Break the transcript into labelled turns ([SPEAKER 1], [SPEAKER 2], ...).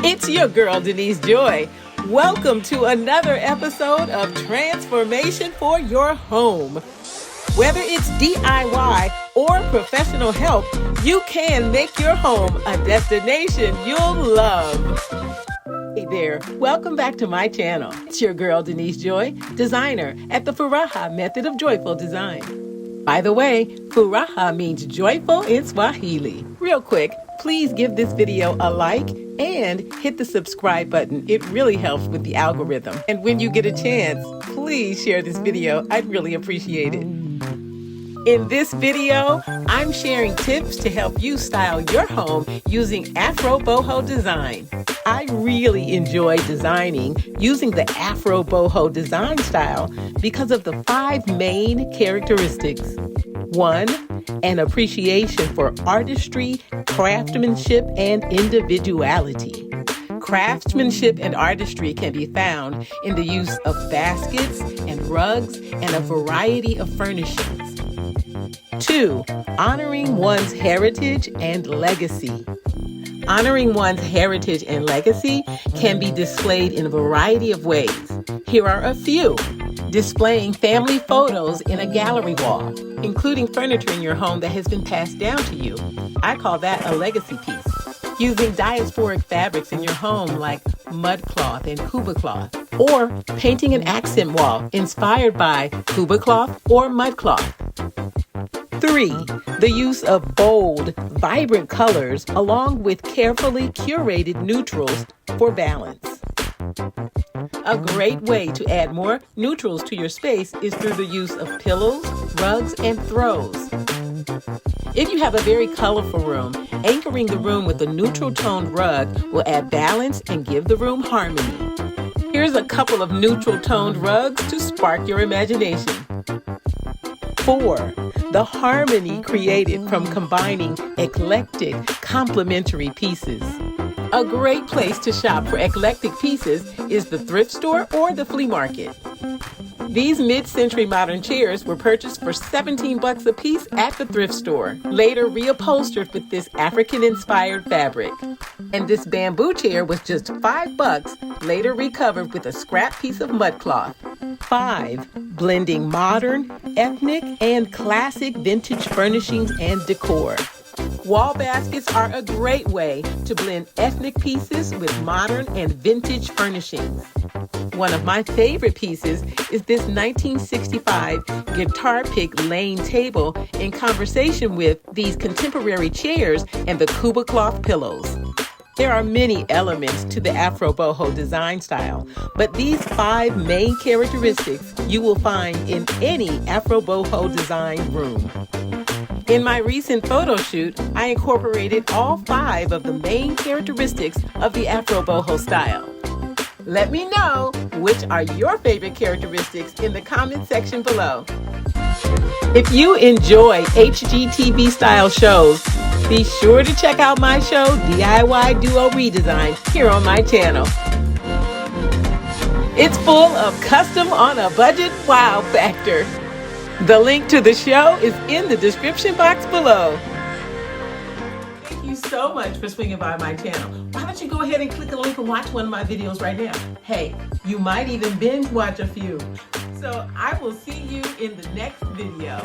[SPEAKER 1] It's your girl, Denise Joy. Welcome to another episode of Transformation for Your Home. Whether it's DIY or professional help, you can make your home a destination you'll love. Hey there, welcome back to my channel. It's your girl, Denise Joy, designer at the Furaha Method of Joyful Design. By the way, Furaha means joyful in Swahili. Real quick, please give this video a like and hit the subscribe button. It really helps with the algorithm. And when you get a chance, please share this video. I'd really appreciate it. In this video, I'm sharing tips to help you style your home using Afro Boho design. I really enjoy designing using the Afro Boho design style because of the 5 main characteristics. 1, an appreciation for artistry, craftsmanship, and individuality. Craftsmanship and artistry can be found in the use of baskets and rugs and a variety of furnishings. 2, honoring one's heritage and legacy. Honoring one's heritage and legacy can be displayed in a variety of ways. Here are a few. Displaying family photos in a gallery wall, including furniture in your home that has been passed down to you. I call that a legacy piece. Using diasporic fabrics in your home like mud cloth and kuba cloth, or painting an accent wall inspired by kuba cloth or mud cloth. 3, the use of bold, vibrant colors along with carefully curated neutrals for balance. A great way to add more neutrals to your space is through the use of pillows, rugs, and throws. If you have a very colorful room, anchoring the room with a neutral toned rug will add balance and give the room harmony. Here's a couple of neutral toned rugs to spark your imagination. 4, the harmony created from combining eclectic, complementary pieces. A great place to shop for eclectic pieces is the thrift store or the flea market. These mid-century modern chairs were purchased for $17 a piece at the thrift store, later reupholstered with this African-inspired fabric. And this bamboo chair was just $5, later recovered with a scrap piece of mud cloth. 5, blending modern, ethnic, and classic vintage furnishings and decor. Wall baskets are a great way to blend ethnic pieces with modern and vintage furnishings. One of my favorite pieces is this 1965 guitar pick lane table in conversation with these contemporary chairs and the kuba cloth pillows. There are many elements to the Afro Boho design style, but these 5 main characteristics you will find in any Afro Boho design room. In my recent photo shoot, I incorporated all 5 of the main characteristics of the Afro Boho style. Let me know which are your favorite characteristics in the comment section below. If you enjoy HGTV style shows, be sure to check out my show, DIY Duo Redesign, here on my channel. It's full of custom on a budget wow factor. The link to the show is in the description box below. Thank you so much for swinging by my channel. Why don't you go ahead and click a link and watch one of my videos right now? Hey, you might even binge watch a few. So I will see you in the next video.